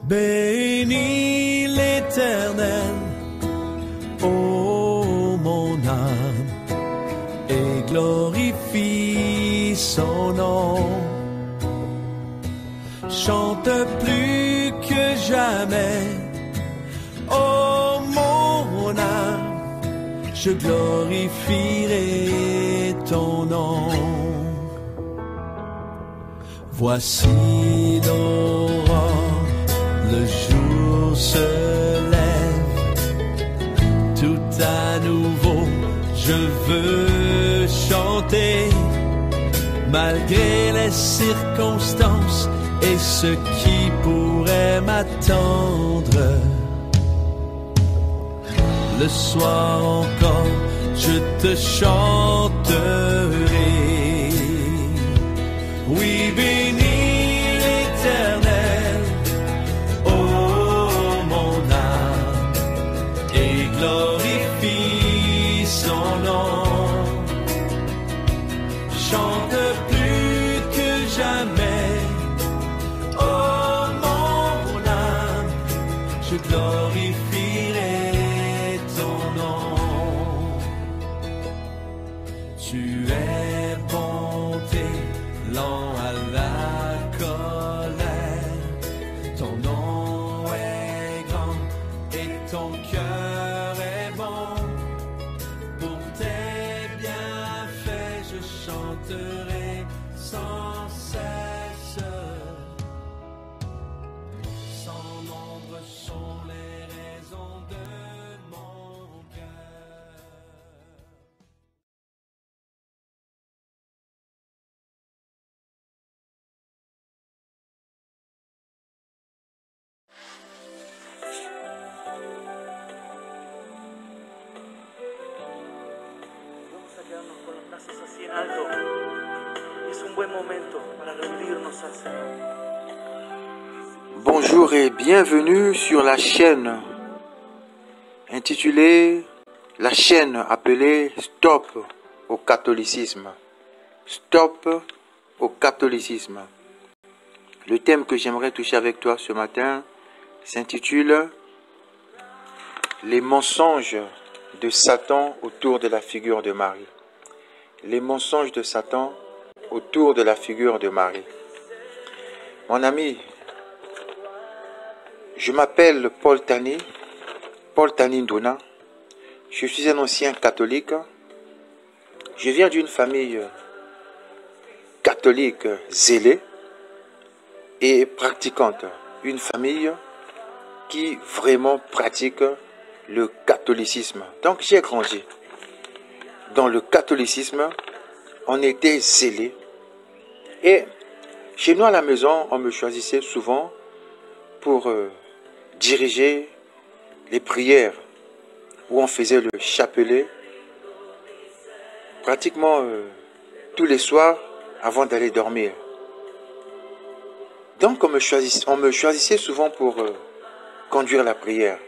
Bénis l'Éternel, ô mon âme, et glorifie son nom. Chante plus que jamais, ô mon âme, je glorifierai ton nom. Voici l'aurore, le jour se lève, tout à nouveau je veux chanter, malgré les circonstances et ce qui pourrait m'attendre. Le soir encore, je te chanterai. Oui, bénis l'Éternel, ô mon âme, et glorifie son nom. Chante plus que jamais, ô mon âme, je glorifierai ton nom. Tu es bonté, lent à la colère, ton nom est grand et ton cœur est bon. Pour tes bienfaits je chanterai sans cesse. Sans nombre sont les raisons de mon cœur. Vamos a quedarnos con los brazos así en alto. Es un buen momento para rendirnos al Señor. Bonjour et bienvenue sur la chaîne intitulée, la chaîne appelée Stop au catholicisme. Stop au catholicisme. Le thème que j'aimerais toucher avec toi ce matin s'intitule Les mensonges de Satan autour de la figure de Marie. Les mensonges de Satan autour de la figure de Marie. Mon ami, je m'appelle Paul Tani Nduna. Je suis un ancien catholique. Je viens d'une famille catholique zélée et pratiquante. Une famille qui vraiment pratique le catholicisme. Donc j'ai grandi dans le catholicisme. On était zélés. Et chez nous à la maison, on me choisissait souvent pour diriger les prières où on faisait le chapelet pratiquement tous les soirs avant d'aller dormir. Donc on me choisissait souvent pour conduire la prière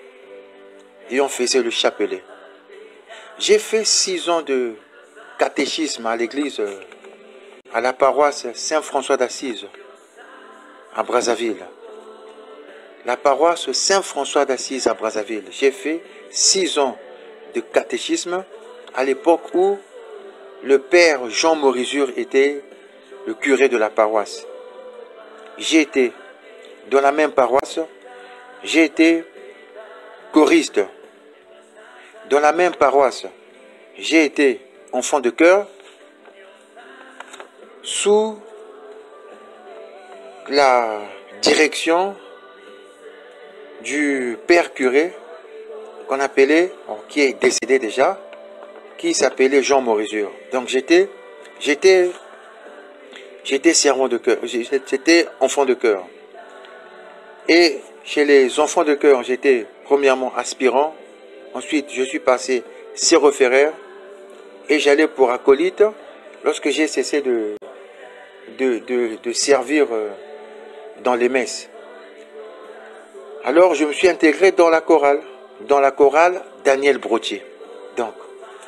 et on faisait le chapelet. J'ai fait 6 ans de catéchisme à l'église, à la paroisse Saint-François d'Assise à Brazzaville. La paroisse Saint-François d'Assise à Brazzaville. J'ai fait 6 ans de catéchisme à l'époque où le père Jean Morizur était le curé de la paroisse. J'ai été dans la même paroisse, j'ai été choriste. Dans la même paroisse, j'ai été enfant de chœur sous la direction du père curé qu'on appelait, qui est décédé déjà, qui s'appelait Jean Morizur. Donc j'étais servant de chœur, j'étais enfant de chœur. Et chez les enfants de chœur, j'étais premièrement aspirant, ensuite je suis passé sérophéraire et j'allais pour acolyte lorsque j'ai cessé de servir dans les messes. Alors je me suis intégré dans la chorale Daniel Brottier. Donc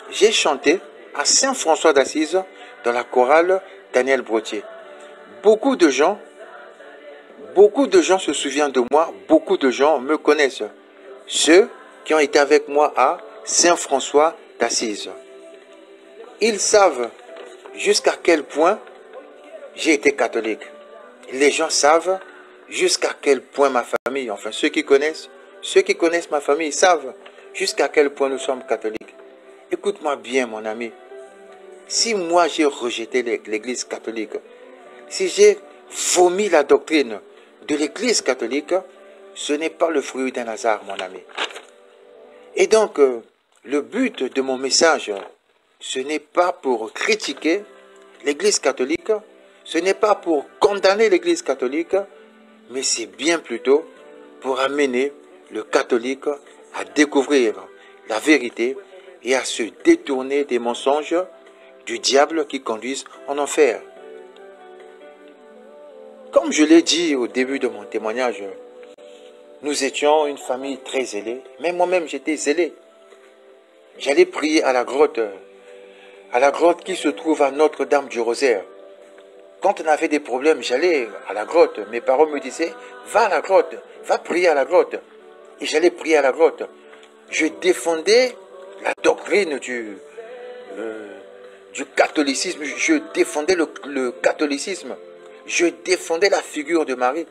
j'ai chanté à Saint-François d'Assise dans la chorale Daniel Brottier. Beaucoup de gens Beaucoup de gens se souviennent de moi, beaucoup de gens me connaissent. Ceux qui ont été avec moi à Saint-François d'Assise. Ils savent jusqu'à quel point j'ai été catholique. Les gens savent jusqu'à quel point ma famille, enfin ceux qui connaissent ma famille savent jusqu'à quel point nous sommes catholiques. Écoute-moi bien, mon ami. Si moi j'ai rejeté l'Église catholique, si j'ai vomi la doctrine de l'Église catholique, ce n'est pas le fruit d'un hasard, mon ami. Et donc, le but de mon message, ce n'est pas pour critiquer l'Église catholique, ce n'est pas pour condamner l'Église catholique, mais c'est bien plutôt pour amener le catholique à découvrir la vérité et à se détourner des mensonges du diable qui conduisent en enfer. Comme je l'ai dit au début de mon témoignage, nous étions une famille très zélée. Même moi-même, j'étais zélé. J'allais prier à la grotte qui se trouve à Notre-Dame du Rosaire. Quand on avait des problèmes, j'allais à la grotte. Mes parents me disaient, va à la grotte, va prier à la grotte. Et j'allais prier à la grotte. Je défendais la doctrine du catholicisme. Je défendais le catholicisme. Je défendais la figure de Marie.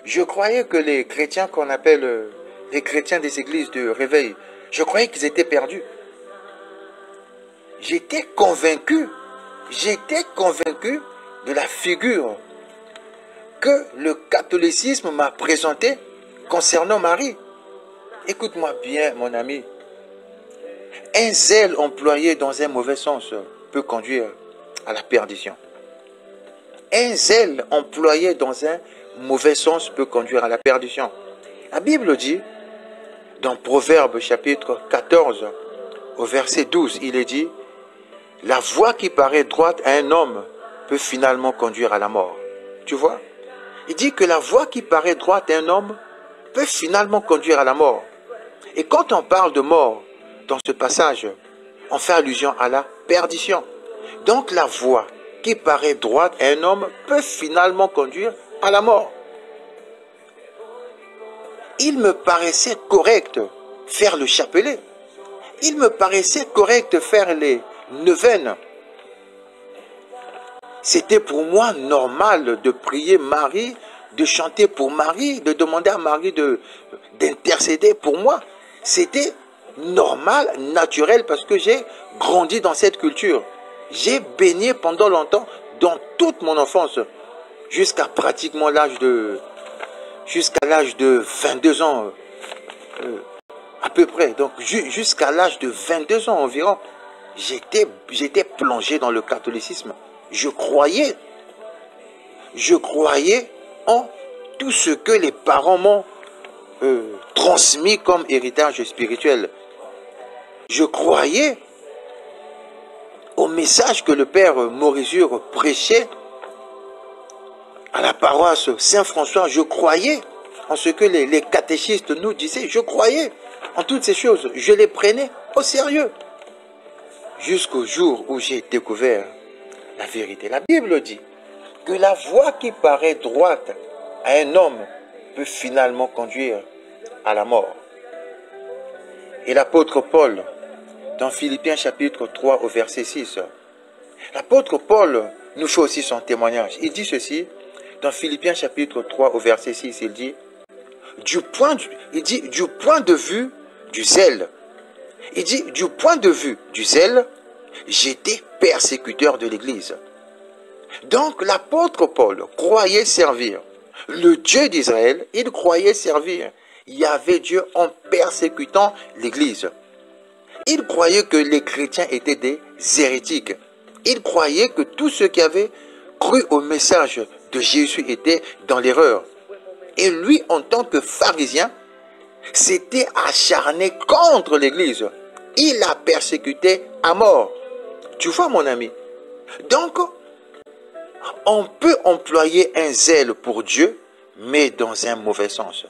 Je croyais que les chrétiens qu'on appelle les chrétiens des églises de réveil, je croyais qu'ils étaient perdus. J'étais convaincu de la figure que le catholicisme m'a présentée concernant Marie. Écoute-moi bien, mon ami. Un zèle employé dans un mauvais sens peut conduire à la perdition. Un zèle employé dans un mauvais sens peut conduire à la perdition. La Bible dit, dans Proverbes chapitre 14, au verset 12, il est dit, « La voie qui paraît droite à un homme peut finalement conduire à la mort. » Tu vois? Il dit que la voie qui paraît droite à un homme peut finalement conduire à la mort. Et quand on parle de mort dans ce passage, on fait allusion à la perdition. Donc la voie qui paraît droite à un homme peut finalement conduire à la mort. Il me paraissait correct faire le chapelet. Il me paraissait correct faire les neuvaines. C'était pour moi normal de prier Marie, de chanter pour Marie, de demander à Marie d'intercéder pour moi. C'était normal, naturel, parce que j'ai grandi dans cette culture. J'ai baigné pendant longtemps, dans toute mon enfance, jusqu'à pratiquement l'âge de 22 ans, à peu près. Donc jusqu'à l'âge de 22 ans environ, j'étais plongé dans le catholicisme. Je croyais en tout ce que les parents m'ont transmis comme héritage spirituel. Je croyais au message que le père Morizur prêchait à la paroisse Saint-François. Je croyais en ce que les catéchistes nous disaient. Je croyais en toutes ces choses. Je les prenais au sérieux. Jusqu'au jour où j'ai découvert la vérité. La Bible dit que la voie qui paraît droite à un homme peut finalement conduire à la mort. Et l'apôtre Paul, dans Philippiens chapitre 3 au verset 6, l'apôtre Paul nous fait aussi son témoignage. Il dit ceci, dans Philippiens chapitre 3 au verset 6, il dit, du point de vue du zèle, il dit, du point de vue du zèle, j'étais persécuteur de l'Église. Donc l'apôtre Paul croyait servir le Dieu d'Israël, il croyait servir Yahvé Dieu en persécutant l'Église. Il croyait que les chrétiens étaient des hérétiques. Il croyait que tous ceux qui avaient cru au message de Jésus étaient dans l'erreur. Et lui, en tant que pharisien, s'était acharné contre l'Église. Il la persécutait à mort. Tu vois, mon ami? Donc, on peut employer un zèle pour Dieu, mais dans un mauvais sens.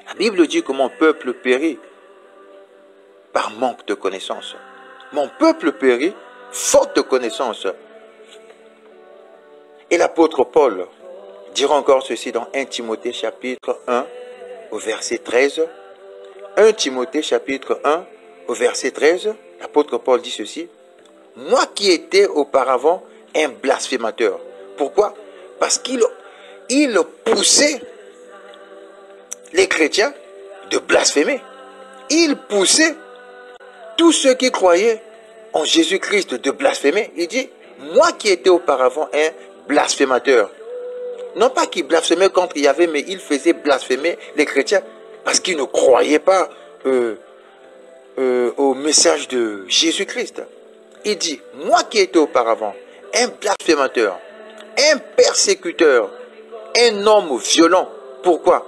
La Bible dit que mon peuple périt par manque de connaissance. Mon peuple périt faute de connaissance. Et l'apôtre Paul dire encore ceci dans 1 Timothée chapitre 1 au verset 13. 1 Timothée chapitre 1 au verset 13, l'apôtre Paul dit ceci. Moi qui étais auparavant un blasphémateur. Pourquoi? Parce qu'il poussait les chrétiens de blasphémer. Il poussait tous ceux qui croyaient en Jésus-Christ de blasphémer. Il dit, moi qui étais auparavant un blasphémateur. Non pas qu'il blasphémait contre Yahvé, mais il faisait blasphémer les chrétiens parce qu'ils ne croyaient pas au message de Jésus-Christ. Il dit, moi qui étais auparavant un blasphémateur, un persécuteur, un homme violent. Pourquoi?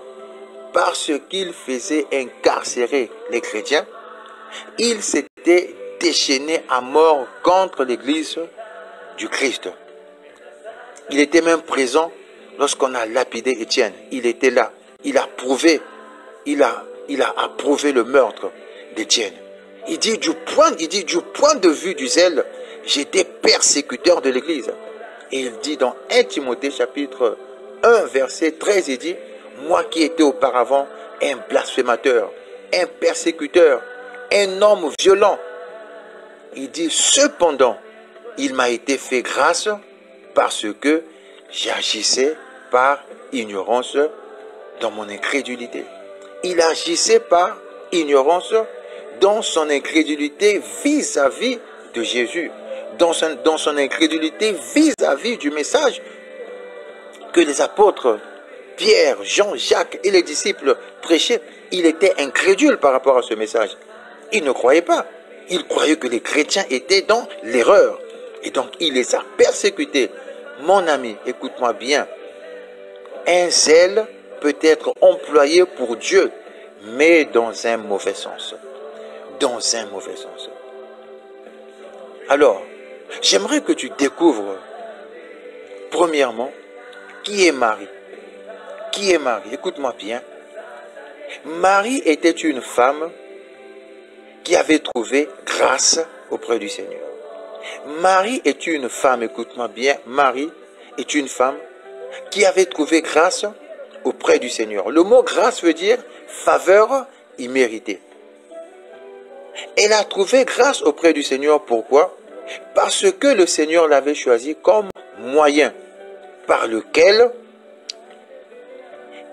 Parce qu'il faisait incarcérer les chrétiens. Il s'était déchaîné à mort contre l'église du Christ. Il était même présent lorsqu'on a lapidé Étienne. Il était là. Il a approuvé le meurtre d'Étienne. Il dit du point de vue du zèle, j'étais persécuteur de l'église. Et il dit dans 1 Timothée chapitre 1 verset 13, il dit, moi qui étais auparavant un blasphémateur, un persécuteur, un homme violent. Il dit, cependant, il m'a été fait grâce parce que j'agissais par ignorance dans mon incrédulité. Il agissait par ignorance dans son incrédulité vis-à-vis de Jésus, dans son incrédulité vis-à-vis du message que les apôtres Pierre, Jean, Jacques et les disciples prêchaient. Il était incrédule par rapport à ce message. Il ne croyait pas. Il croyait que les chrétiens étaient dans l'erreur. Et donc, il les a persécutés. Mon ami, écoute-moi bien. Un zèle peut être employé pour Dieu, mais dans un mauvais sens. Dans un mauvais sens. Alors, j'aimerais que tu découvres, premièrement, qui est Marie. Qui est Marie? Écoute-moi bien. Marie était une femme qui avait trouvé grâce auprès du Seigneur. Marie est une femme, écoute-moi bien, Marie est une femme qui avait trouvé grâce auprès du Seigneur. Le mot grâce veut dire faveur imméritée. Elle a trouvé grâce auprès du Seigneur. Pourquoi? Parce que le Seigneur l'avait choisi comme moyen par lequel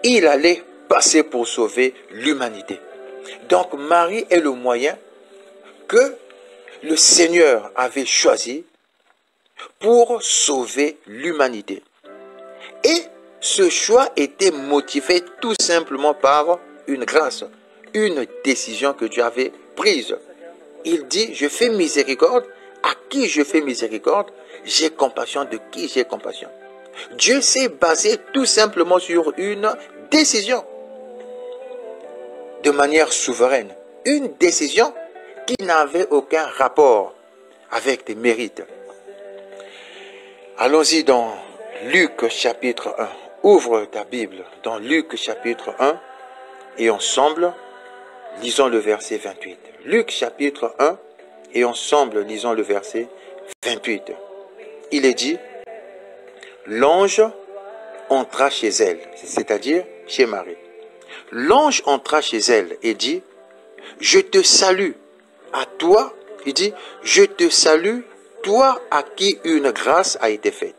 il allait passer pour sauver l'humanité. Donc Marie est le moyen que le Seigneur avait choisi pour sauver l'humanité. Et ce choix était motivé tout simplement par une grâce, une décision que Dieu avait prise. Il dit, je fais miséricorde, à qui je fais miséricorde, j'ai compassion de qui j'ai compassion. Dieu s'est basé tout simplement sur une décision, de manière souveraine. Une décision qui n'avait aucun rapport avec tes mérites. Allons-y dans Luc chapitre 1. Ouvre ta Bible dans Luc chapitre 1 et ensemble, lisons le verset 28. Luc chapitre 1 et ensemble, lisons le verset 28. Il est dit, l'ange entra chez elle, c'est-à-dire chez Marie. L'ange entra chez elle et dit, je te salue à toi, il dit, je te salue, toi à qui une grâce a été faite.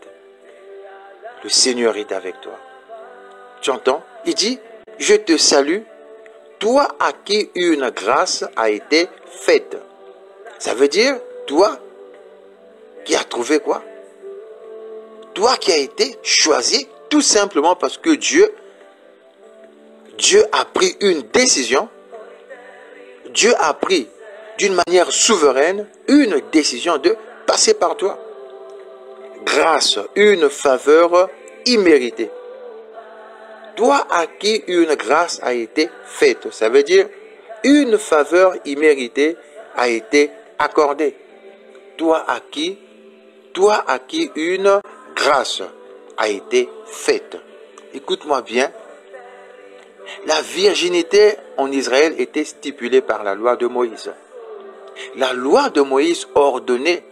Le Seigneur est avec toi. Tu entends? Il dit, je te salue, toi à qui une grâce a été faite. Ça veut dire, toi qui as trouvé quoi? Toi qui as été choisi tout simplement parce que Dieu a pris une décision. Dieu a pris d'une manière souveraine une décision de passer par toi. Grâce, une faveur imméritée. Toi à qui une grâce a été faite. Ça veut dire une faveur imméritée a été accordée. Toi à qui une grâce a été faite. Écoute-moi bien. La virginité en Israël était stipulée par la loi de Moïse. La loi de Moïse ordonnait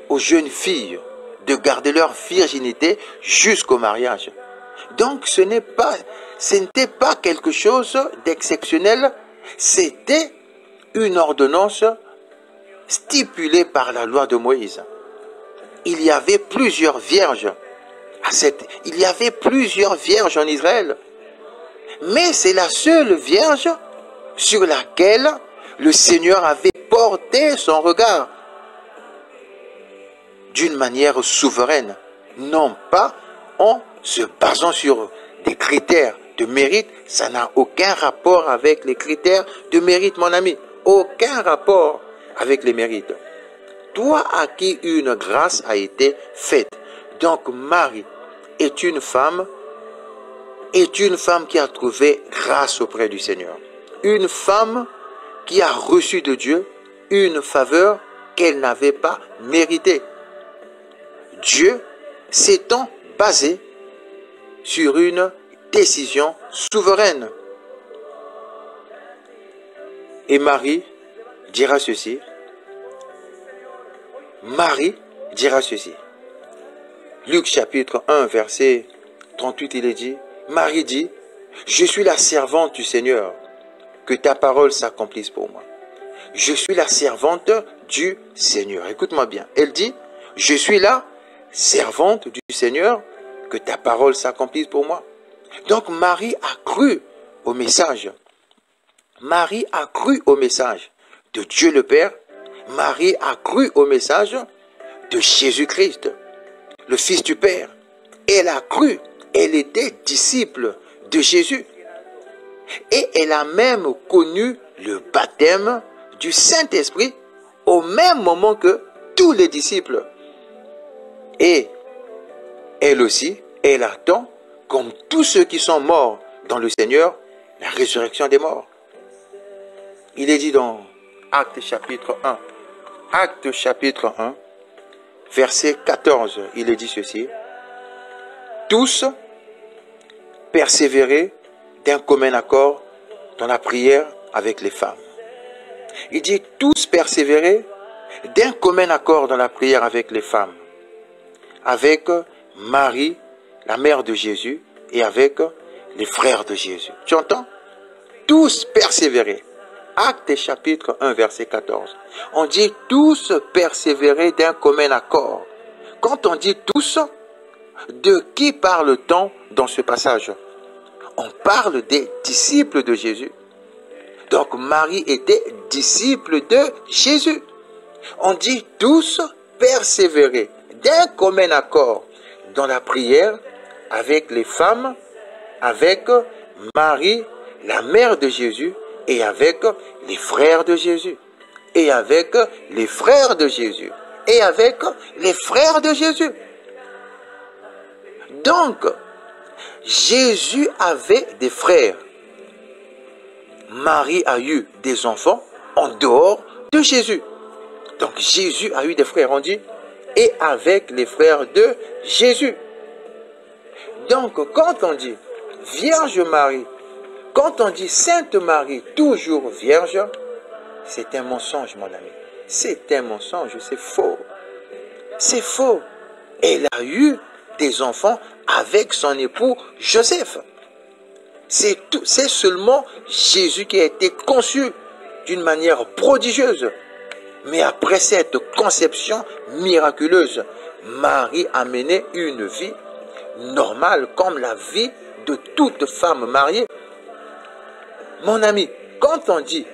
aux jeunes filles de garder leur virginité jusqu'au mariage. Donc ce n'était pas quelque chose d'exceptionnel, c'était une ordonnance stipulée par la loi de Moïse. Il y avait plusieurs vierges il y avait plusieurs vierges en Israël. Mais c'est la seule vierge sur laquelle le Seigneur avait porté son regard d'une manière souveraine, non pas en se basant sur des critères de mérite. Ça n'a aucun rapport avec les critères de mérite, mon ami. Aucun rapport avec les mérites. Toi à qui une grâce a été faite. Donc Marie est une femme qui a trouvé grâce auprès du Seigneur. Une femme qui a reçu de Dieu une faveur qu'elle n'avait pas méritée. Dieu s'étant basé sur une décision souveraine. Et Marie dira ceci. Marie dira ceci. Luc chapitre 1, verset 38, il est dit, Marie dit, je suis la servante du Seigneur, que ta parole s'accomplisse pour moi. Je suis la servante du Seigneur. Écoute-moi bien. Elle dit, je suis la servante du Seigneur, que ta parole s'accomplisse pour moi. Donc Marie a cru au message. Marie a cru au message de Dieu le Père. Marie a cru au message de Jésus-Christ, le Fils du Père. Elle a cru, elle était disciple de Jésus. Et elle a même connu le baptême du Saint-Esprit au même moment que tous les disciples. Et elle aussi, elle attend, comme tous ceux qui sont morts dans le Seigneur, la résurrection des morts. Il est dit dans Actes chapitre 1, Actes chapitre 1, verset 14, il est dit ceci. Tous persévérer d'un commun accord dans la prière avec les femmes. Il dit tous persévérer d'un commun accord dans la prière avec les femmes, avec Marie, la mère de Jésus, et avec les frères de Jésus. Tu entends? Tous persévérer. Actes chapitre 1, verset 14. On dit tous persévérer d'un commun accord. Quand on dit tous, de qui parle-t-on dans ce passage? On parle des disciples de Jésus. Donc Marie était disciple de Jésus. On dit tous persévérer d'un commun accord dans la prière avec les femmes, avec Marie, la mère de Jésus, et avec les frères de Jésus, et avec les frères de Jésus, et avec les frères de Jésus. Donc, Jésus avait des frères. Marie a eu des enfants en dehors de Jésus. Donc, Jésus a eu des frères, on dit, et avec les frères de Jésus. Donc, quand on dit Vierge Marie, quand on dit Sainte Marie, toujours vierge, c'est un mensonge, mon ami. C'est un mensonge, c'est faux. C'est faux. Elle a eu des enfants avec son époux Joseph. C'est seulement Jésus qui a été conçu d'une manière prodigieuse. Mais après cette conception miraculeuse, Marie a mené une vie normale comme la vie de toute femme mariée. Mon ami, quand on dit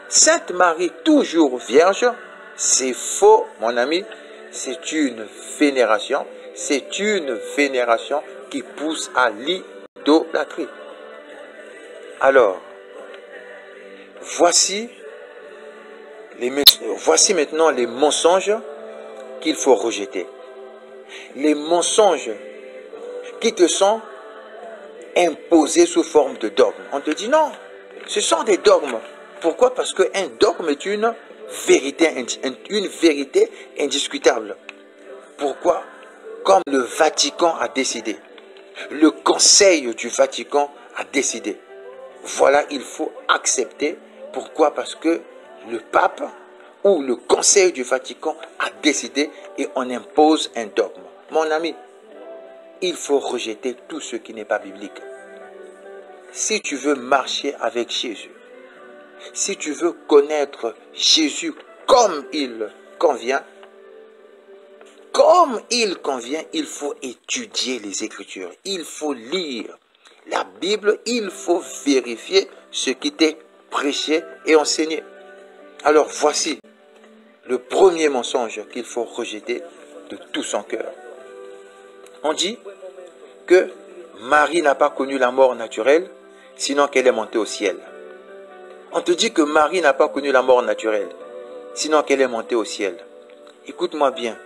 Sainte Marie toujours vierge, c'est faux, mon ami. C'est une vénération. C'est une vénération qui pousse à l'idolâtrie. Alors, voici maintenant les mensonges qu'il faut rejeter. Les mensonges qui te sont imposés sous forme de dogme. On te dit non, ce sont des dogmes. Pourquoi? Parce qu'un dogme est une vérité indiscutable. Pourquoi? Comme le Vatican a décidé. Le Conseil du Vatican a décidé. Voilà, il faut accepter. Pourquoi? Parce que le pape ou le Conseil du Vatican a décidé et on impose un dogme. Mon ami, il faut rejeter tout ce qui n'est pas biblique. Si tu veux marcher avec Jésus, si tu veux connaître Jésus comme il convient, il faut étudier les Écritures, il faut lire la Bible, il faut vérifier ce qui t'est prêché et enseigné. Alors voici le premier mensonge qu'il faut rejeter de tout son cœur. On dit que Marie n'a pas connu la mort naturelle, sinon qu'elle est montée au ciel. On te dit que Marie n'a pas connu la mort naturelle, sinon qu'elle est montée au ciel. Écoute-moi bien,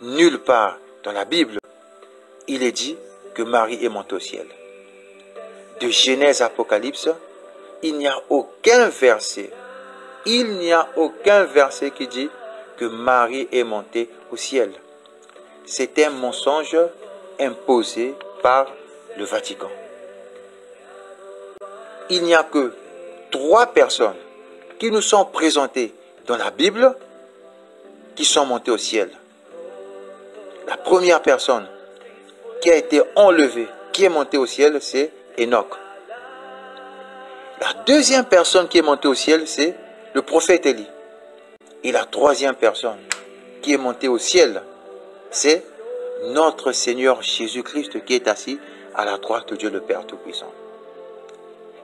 nulle part dans la Bible, il est dit que Marie est montée au ciel. De Genèse à Apocalypse, il n'y a aucun verset, qui dit que Marie est montée au ciel. C'est un mensonge imposé par le Vatican. Il n'y a que 3 personnes qui nous sont présentées dans la Bible qui sont montées au ciel. La première personne qui a été enlevée, qui est montée au ciel, c'est Enoch. La deuxième personne qui est montée au ciel, c'est le prophète Élie. Et la troisième personne qui est montée au ciel, c'est notre Seigneur Jésus-Christ qui est assis à la droite de Dieu le Père Tout-Puissant.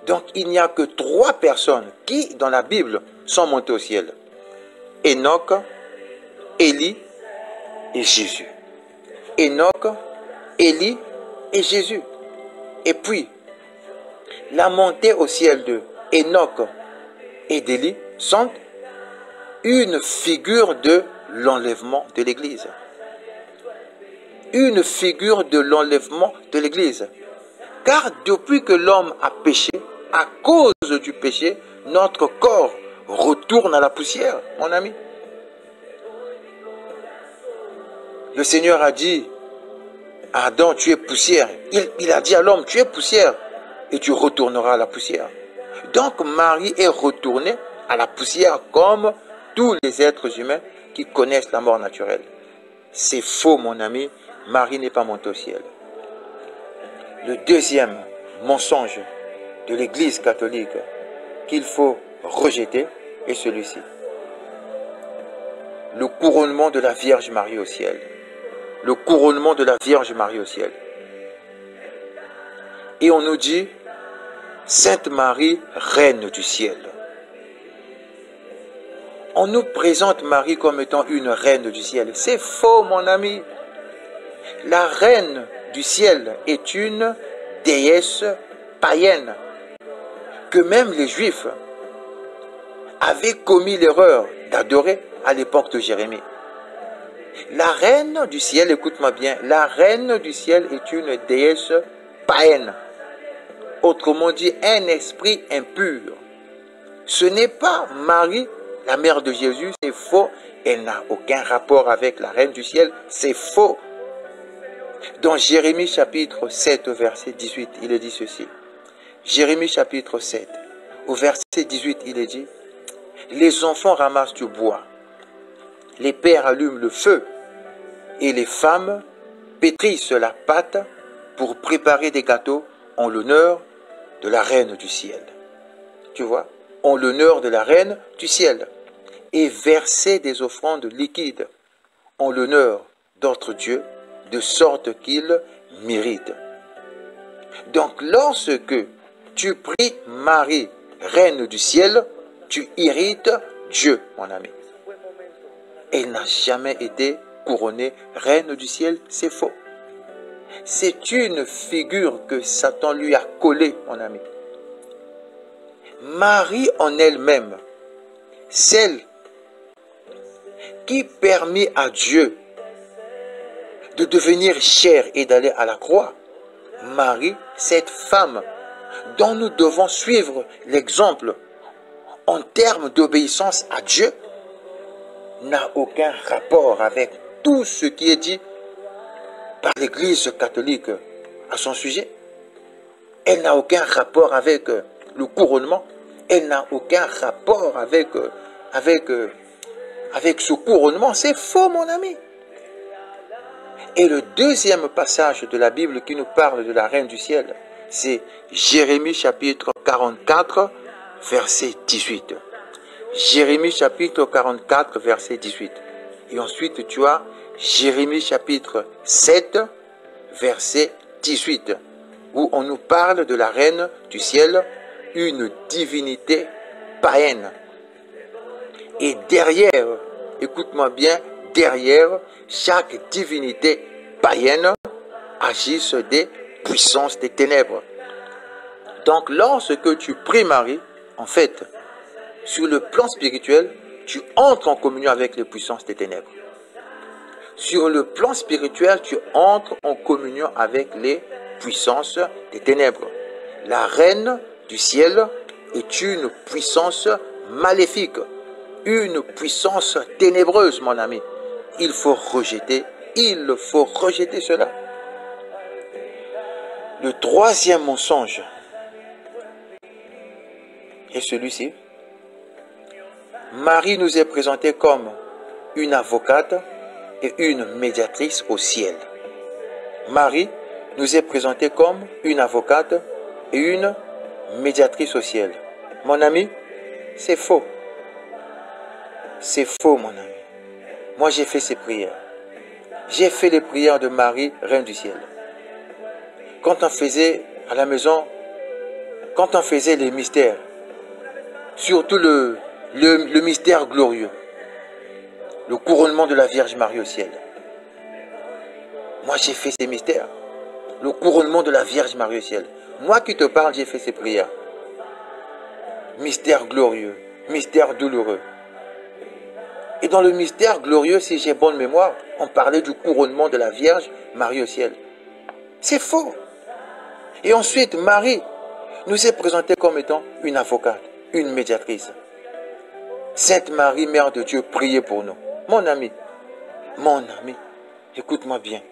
Donc il n'y a que 3 personnes qui, dans la Bible, sont montées au ciel. Enoch, Élie et Jésus. Enoch, Élie et Jésus. Et puis, la montée au ciel de Enoch et d'Élie sont une figure de l'enlèvement de l'Église. Une figure de l'enlèvement de l'Église. Car depuis que l'homme a péché, à cause du péché, notre corps retourne à la poussière, mon ami. Le Seigneur a dit à Adam, tu es poussière. Il a dit à l'homme, tu es poussière et tu retourneras à la poussière. Donc Marie est retournée à la poussière comme tous les êtres humains qui connaissent la mort naturelle. C'est faux, mon ami. Marie n'est pas montée au ciel. Le deuxième mensonge de l'Église catholique qu'il faut rejeter est celui-ci. Le couronnement de la Vierge Marie au ciel. Le couronnement de la Vierge Marie au ciel. Et on nous dit, Sainte Marie, Reine du ciel. On nous présente Marie comme étant une reine du ciel. C'est faux, mon ami. La reine du ciel est une déesse païenne que même les Juifs avaient commis l'erreur d'adorer à l'époque de Jérémie. La reine du ciel, écoute-moi bien, la reine du ciel est une déesse païenne. Autrement dit, un esprit impur. Ce n'est pas Marie, la mère de Jésus, c'est faux. Elle n'a aucun rapport avec la reine du ciel, c'est faux. Dans Jérémie chapitre 7 au verset 18, il est dit ceci. Jérémie chapitre 7, au verset 18, il est dit, les enfants ramassent du bois, les pères allument le feu, et les femmes pétrissent la pâte pour préparer des gâteaux en l'honneur de la reine du ciel. Tu vois, en l'honneur de la reine du ciel. Et verser des offrandes liquides en l'honneur d'autres dieux, de sorte qu'ils méritent. Donc, lorsque tu pries Marie, reine du ciel, tu irrites Dieu, mon ami. Elle n'a jamais été couronnée reine du ciel, c'est faux. C'est une figure que Satan lui a collée, mon ami. Marie en elle-même, celle qui permet à Dieu de devenir chair et d'aller à la croix, Marie, cette femme dont nous devons suivre l'exemple en termes d'obéissance à Dieu, n'a aucun rapport avec tout ce qui est dit par l'Église catholique à son sujet. Elle n'a aucun rapport avec le couronnement. Elle n'a aucun rapport avec ce couronnement. C'est faux, mon ami. Et le deuxième passage de la Bible qui nous parle de la Reine du ciel, c'est Jérémie chapitre 44, verset 18. Jérémie chapitre 44, verset 18. Et ensuite tu as Jérémie chapitre 7, verset 18, où on nous parle de la Reine du ciel, une divinité païenne. Et derrière, écoute-moi bien, derrière chaque divinité païenne agissent des puissances des ténèbres. Donc lorsque tu pries Marie, en fait, sur le plan spirituel, tu entres en communion avec les puissances des ténèbres. Sur le plan spirituel, tu entres en communion avec les puissances des ténèbres. La Reine du ciel est une puissance maléfique, une puissance ténébreuse, mon ami. Il faut rejeter cela. Le troisième mensonge est celui-ci. Marie nous est présentée comme une avocate et une médiatrice au ciel. Marie nous est présentée comme une avocate et une médiatrice au ciel. Mon ami, c'est faux. C'est faux, mon ami. Moi, j'ai fait ces prières. J'ai fait les prières de Marie, Reine du ciel. Quand on faisait à la maison, quand on faisait les mystères, surtout le mystère glorieux, le couronnement de la Vierge Marie au ciel. Moi, j'ai fait ces mystères. Le couronnement de la Vierge Marie au ciel. Moi qui te parle, j'ai fait ces prières. Mystère glorieux, mystère douloureux. Et dans le mystère glorieux, si j'ai bonne mémoire, on parlait du couronnement de la Vierge Marie au ciel. C'est faux. Et ensuite, Marie nous est présentée comme étant une avocate, une médiatrice. Sainte Marie, Mère de Dieu, priez pour nous. Mon ami, écoute-moi bien.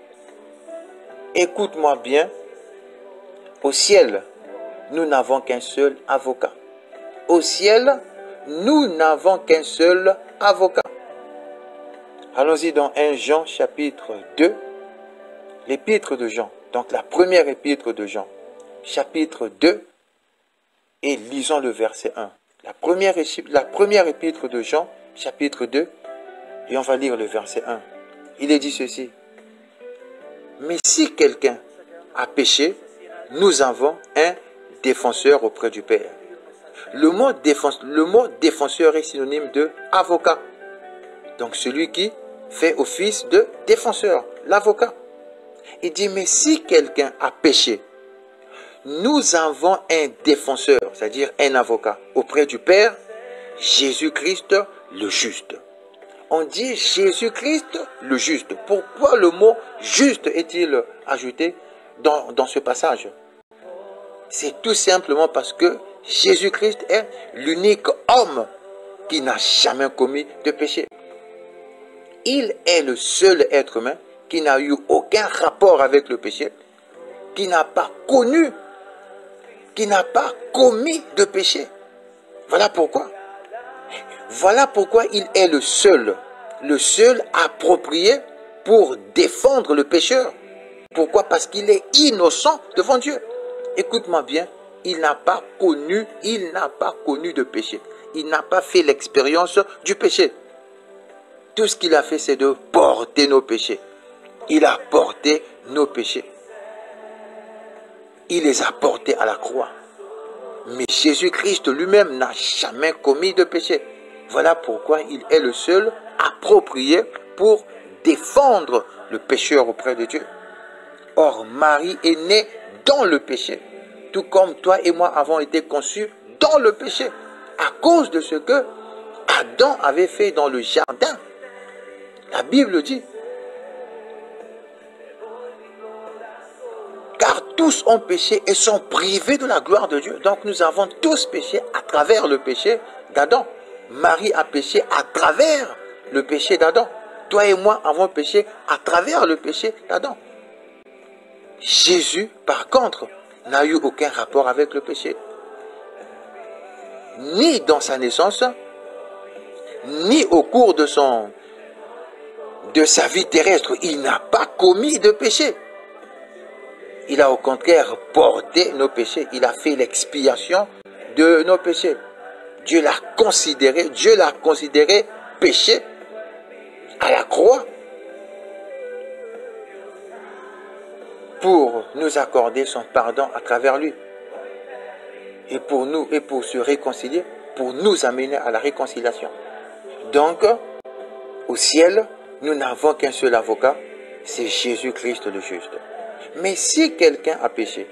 Écoute-moi bien. Au ciel, nous n'avons qu'un seul avocat. Au ciel, nous n'avons qu'un seul avocat. Allons-y dans 1 Jean chapitre 2, l'épître de Jean. Donc la première épître de Jean, chapitre 2, et lisons le verset 1. La première épître de Jean, chapitre 2, et on va lire le verset 1. Il est dit ceci. Mais si quelqu'un a péché, nous avons un défenseur auprès du Père. Le mot défenseur est synonyme de avocat. Donc celui qui fait office de défenseur, l'avocat. Il dit, mais si quelqu'un a péché, nous avons un défenseur, c'est-à-dire un avocat, auprès du Père, Jésus-Christ le juste. On dit Jésus-Christ le juste. Pourquoi le mot juste est-il ajouté dans ce passage? C'est tout simplement parce que Jésus-Christ est l'unique homme qui n'a jamais commis de péché. Il est le seul être humain qui n'a eu aucun rapport avec le péché, qui n'a pas connu, qui n'a pas commis de péché. Voilà pourquoi il est le seul approprié pour défendre le pécheur. Pourquoi? Parce qu'il est innocent devant Dieu. Écoute-moi bien, il n'a pas connu de péché. Il n'a pas fait l'expérience du péché. Tout ce qu'il a fait, c'est de porter nos péchés. Il a porté nos péchés. Il les a portés à la croix. Mais Jésus-Christ lui-même n'a jamais commis de péché. Voilà pourquoi il est le seul approprié pour défendre le pécheur auprès de Dieu. Or, Marie est née dans le péché, tout comme toi et moi avons été conçus dans le péché, à cause de ce que Adam avait fait dans le jardin. La Bible dit, car tous ont péché et sont privés de la gloire de Dieu. Donc nous avons tous péché à travers le péché d'Adam. Marie a péché à travers le péché d'Adam. Toi et moi avons péché à travers le péché d'Adam. Jésus, par contre, n'a eu aucun rapport avec le péché. Ni dans sa naissance, ni au cours de de sa vie terrestre, il n'a pas commis de péché. Il a au contraire porté nos péchés. Il a fait l'expiation de nos péchés. Dieu l'a considéré péché à la croix pour nous accorder son pardon à travers lui. Et pour se réconcilier, pour nous amener à la réconciliation. Donc, au ciel, nous n'avons qu'un seul avocat, c'est Jésus-Christ le juste. Mais si quelqu'un a péché,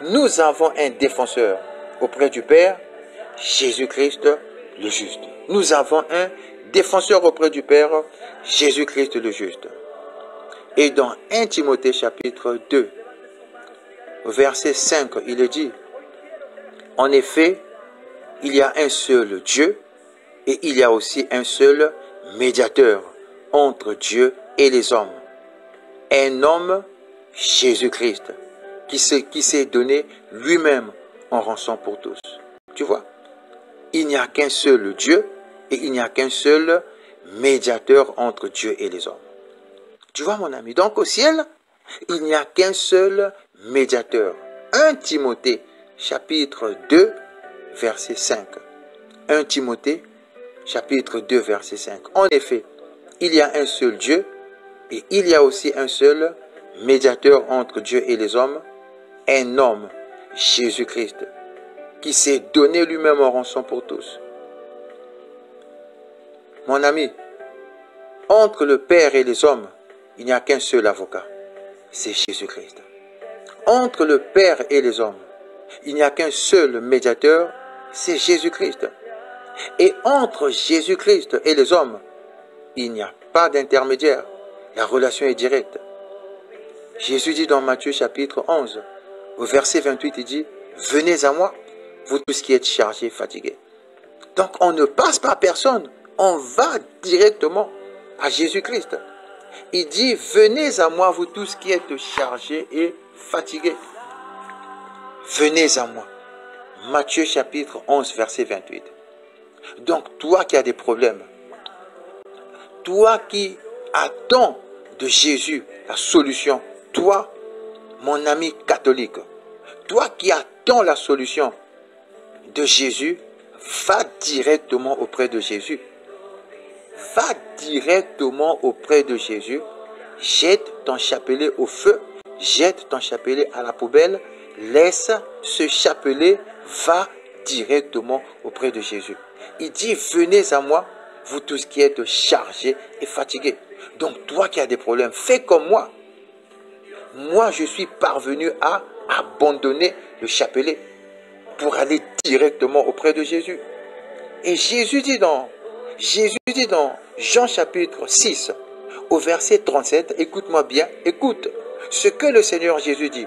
nous avons un défenseur auprès du Père, Jésus-Christ le juste. Nous avons un défenseur auprès du Père, Jésus-Christ le juste. Et dans 1 Timothée chapitre 2, verset 5, il est dit, en effet, il y a un seul Dieu et il y a aussi un seul médiateur entre Dieu et les hommes. Un homme, Jésus-Christ, qui s'est donné lui-même en rançon pour tous. Tu vois, il n'y a qu'un seul Dieu et il n'y a qu'un seul médiateur entre Dieu et les hommes. Tu vois mon ami, donc au ciel, il n'y a qu'un seul médiateur. 1 Timothée chapitre 2 verset 5. 1 Timothée chapitre 2 verset 5. En effet, il y a un seul Dieu et il y a aussi un seul médiateur entre Dieu et les hommes, un homme, Jésus-Christ, qui s'est donné lui-même en rançon pour tous. Mon ami, entre le Père et les hommes, il n'y a qu'un seul avocat, c'est Jésus-Christ. Entre le Père et les hommes, il n'y a qu'un seul médiateur, c'est Jésus-Christ. Et entre Jésus-Christ et les hommes, il n'y a pas d'intermédiaire. La relation est directe. Jésus dit dans Matthieu chapitre 11, au verset 28, il dit, « Venez à moi, vous tous qui êtes chargés et fatigués. » Donc on ne passe par personne, on va directement à Jésus-Christ. Il dit, « Venez à moi, vous tous qui êtes chargés et fatigués. » Venez à moi. Matthieu chapitre 11, verset 28. Donc toi qui as des problèmes, toi qui attends de Jésus la solution, toi, mon ami catholique, toi qui attends la solution de Jésus, va directement auprès de Jésus. Va directement auprès de Jésus, jette ton chapelet au feu, jette ton chapelet à la poubelle, laisse ce chapelet, va directement auprès de Jésus. Il dit, venez à moi, vous tous qui êtes chargés et fatigués. Donc toi qui as des problèmes, fais comme moi. Moi, je suis parvenu à abandonner le chapelet pour aller directement auprès de Jésus. Et Jésus dit dans Jean chapitre 6, au verset 37, écoute-moi bien, écoute ce que le Seigneur Jésus dit.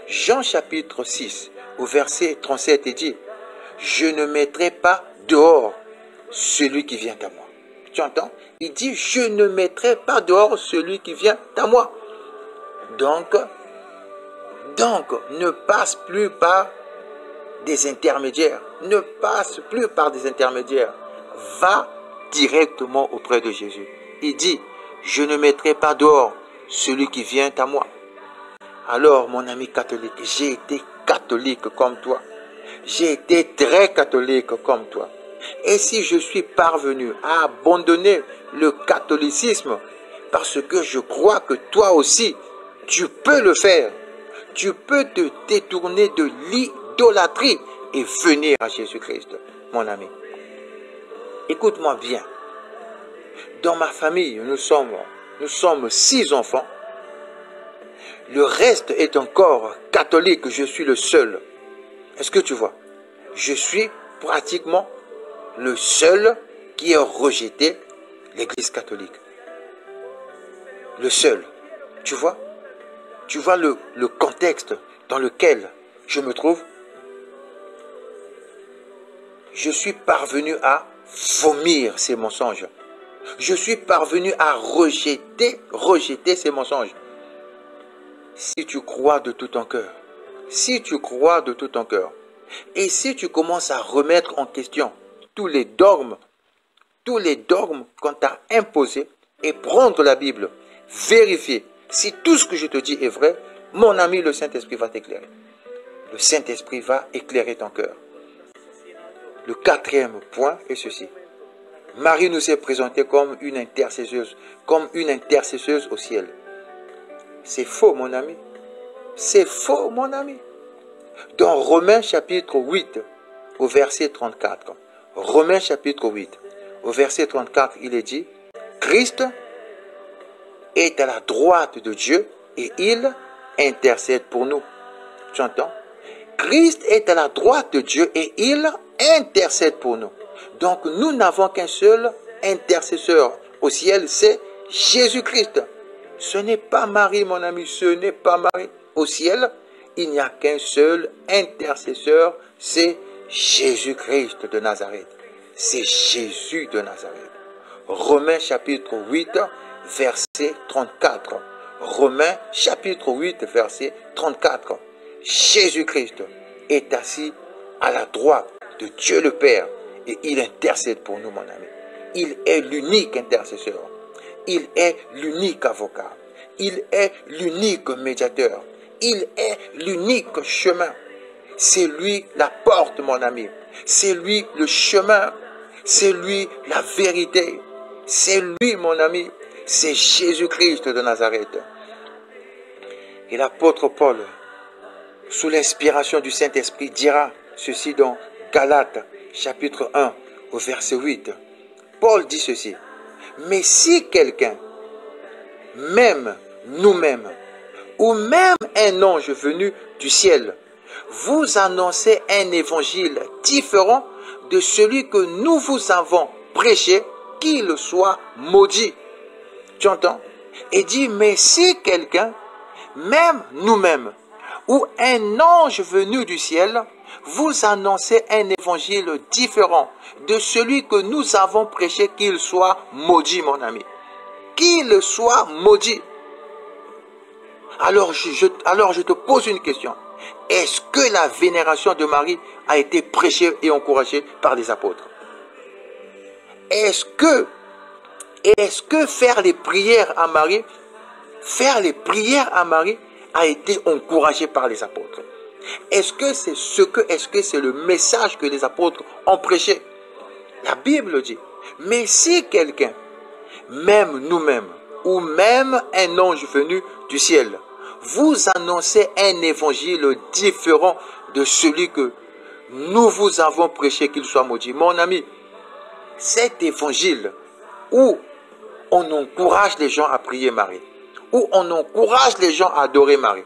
Jean chapitre 6, au verset 37, il dit, « Je ne mettrai pas dehors celui qui vient à moi. » Tu entends? Il dit, « Je ne mettrai pas dehors celui qui vient à moi. » Donc, ne passe plus par des intermédiaires. Ne passe plus par des intermédiaires. Va directement auprès de Jésus. Il dit, je ne mettrai pas dehors celui qui vient à moi. Alors, mon ami catholique, j'ai été catholique comme toi. J'ai été très catholique comme toi. Et si je suis parvenu à abandonner le catholicisme, parce que je crois que toi aussi, tu peux le faire. Tu peux te détourner de l'idolâtrie et venir à Jésus-Christ, mon ami. Écoute-moi bien. Dans ma famille, nous sommes 6 enfants. Le reste est encore catholique. Je suis le seul. Est-ce que tu vois? Je suis pratiquement le seul qui a rejeté l'Église catholique. Le seul. Tu vois? Tu vois le contexte dans lequel je me trouve? Je suis parvenu à vomir ces mensonges. Je suis parvenu à rejeter ces mensonges. Si tu crois de tout ton cœur, et si tu commences à remettre en question tous les dogmes qu'on t'a imposés, et prendre la Bible, vérifier si tout ce que je te dis est vrai, mon ami, le Saint-Esprit va t'éclairer. Le Saint-Esprit va éclairer ton cœur. Le quatrième point est ceci. Marie nous est présentée comme une intercesseuse au ciel. C'est faux, mon ami. C'est faux, mon ami. Dans Romains chapitre 8, au verset 34. Romains chapitre 8, au verset 34, il est dit, Christ est à la droite de Dieu et il intercède pour nous. Tu entends? Christ est à la droite de Dieu et il intercède pour nous. Donc nous n'avons qu'un seul intercesseur au ciel, c'est Jésus-Christ. Ce n'est pas Marie, mon ami, ce n'est pas Marie. Au ciel, il n'y a qu'un seul intercesseur, c'est Jésus-Christ de Nazareth. C'est Jésus de Nazareth. Romains chapitre 8, verset 34. Romains chapitre 8, verset 34. Jésus-Christ est assis à la droite de Dieu le Père et il intercède pour nous, mon ami. Il est l'unique intercesseur. Il est l'unique avocat. Il est l'unique médiateur. Il est l'unique chemin. C'est lui la porte, mon ami. C'est lui le chemin. C'est lui la vérité. C'est lui, mon ami. C'est Jésus-Christ de Nazareth. Et l'apôtre Paul, sous l'inspiration du Saint-Esprit, dira ceci dans Galates, chapitre 1, au verset 8. Paul dit ceci. Mais si quelqu'un, même nous-mêmes, ou même un ange venu du ciel, vous annonçait un évangile différent de celui que nous vous avons prêché, qu'il soit maudit. Tu entends? Et dit, mais si quelqu'un, même nous-mêmes, ou un ange venu du ciel, vous annonçait un évangile différent de celui que nous avons prêché, qu'il soit maudit, mon ami. Qu'il soit maudit. Alors je te pose une question. Est-ce que la vénération de Marie a été prêchée et encouragée par les apôtres? Est-ce que faire les prières à Marie a été encouragé par les apôtres? Est-ce que c'est le message que les apôtres ont prêché? La Bible dit, mais si quelqu'un, même nous-mêmes, ou même un ange venu du ciel, vous annoncez un évangile différent de celui que nous vous avons prêché, qu'il soit maudit. Mon ami, cet évangile où on encourage les gens à prier Marie, où on encourage les gens à adorer Marie,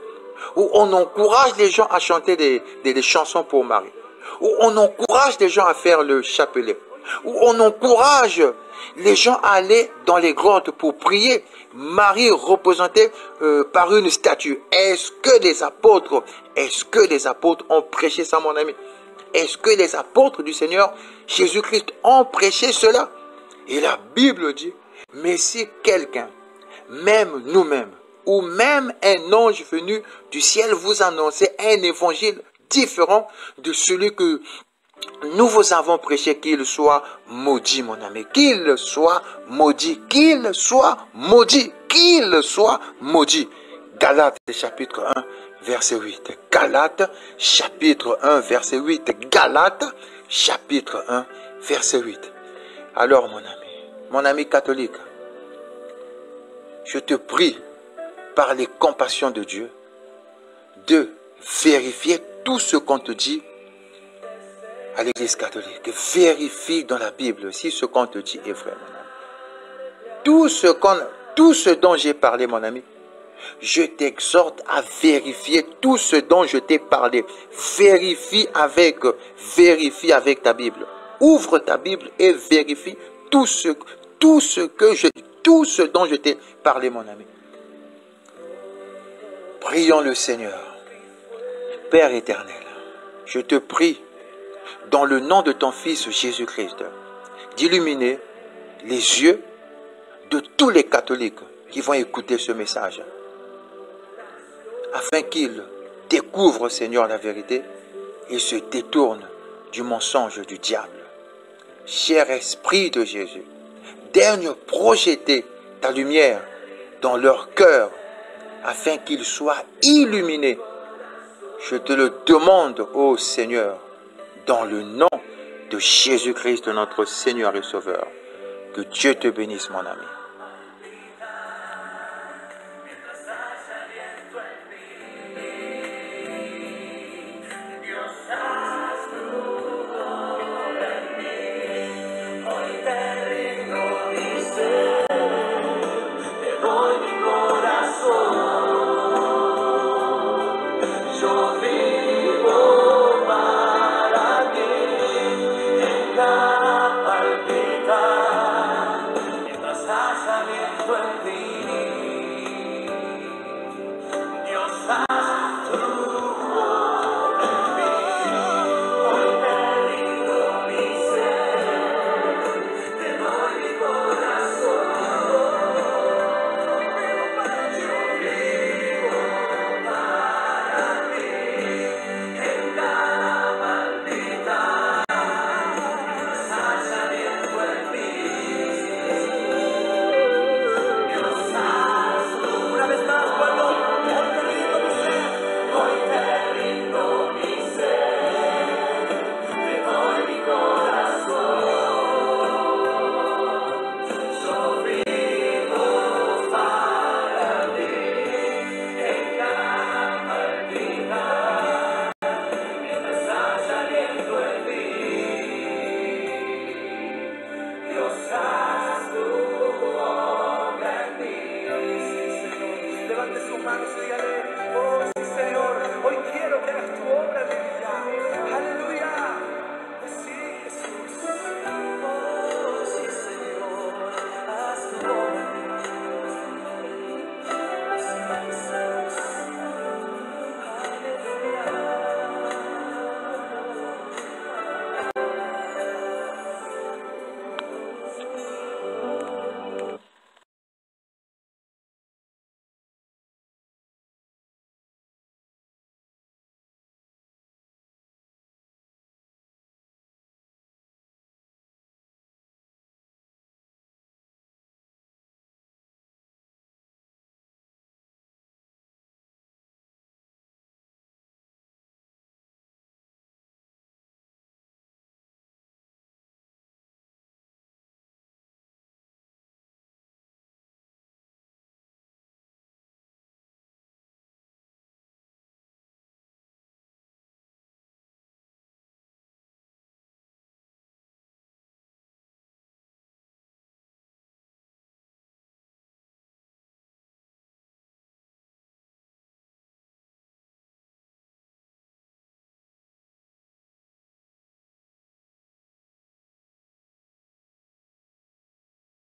où on encourage les gens à chanter des chansons pour Marie, où on encourage les gens à faire le chapelet, où on encourage les gens à aller dans les grottes pour prier Marie représentée par une statue. Est-ce que les apôtres ont prêché ça, mon ami? Est-ce que les apôtres du Seigneur Jésus-Christ ont prêché cela? Et la Bible dit, mais si quelqu'un, même nous-mêmes, ou même un ange venu du ciel vous annonçait un évangile différent de celui que nous vous avons prêché, qu'il soit maudit, mon ami. Qu'il soit maudit. Qu'il soit maudit. Qu'il soit maudit. Galates chapitre 1, verset 8. Galates chapitre 1, verset 8. Galates chapitre 1, verset 8. Alors, mon ami catholique, je te prie, par les compassions de Dieu, de vérifier tout ce qu'on te dit à l'Église catholique. Vérifie dans la Bible si ce qu'on te dit est vrai, mon ami. Tout ce dont j'ai parlé, mon ami, je t'exhorte à vérifier tout ce dont je t'ai parlé. Vérifie avec ta Bible. Ouvre ta Bible et vérifie tout ce dont je t'ai parlé, mon ami. Prions le Seigneur. Père éternel, je te prie, dans le nom de ton Fils Jésus-Christ, d'illuminer les yeux de tous les catholiques qui vont écouter ce message, afin qu'ils découvrent, Seigneur, la vérité et se détournent du mensonge du diable. Cher Esprit de Jésus, daigne projeter ta lumière dans leur cœur afin qu'ils soient illuminés. Je te le demande, ô Seigneur, dans le nom de Jésus-Christ, notre Seigneur et Sauveur. Que Dieu te bénisse, mon ami.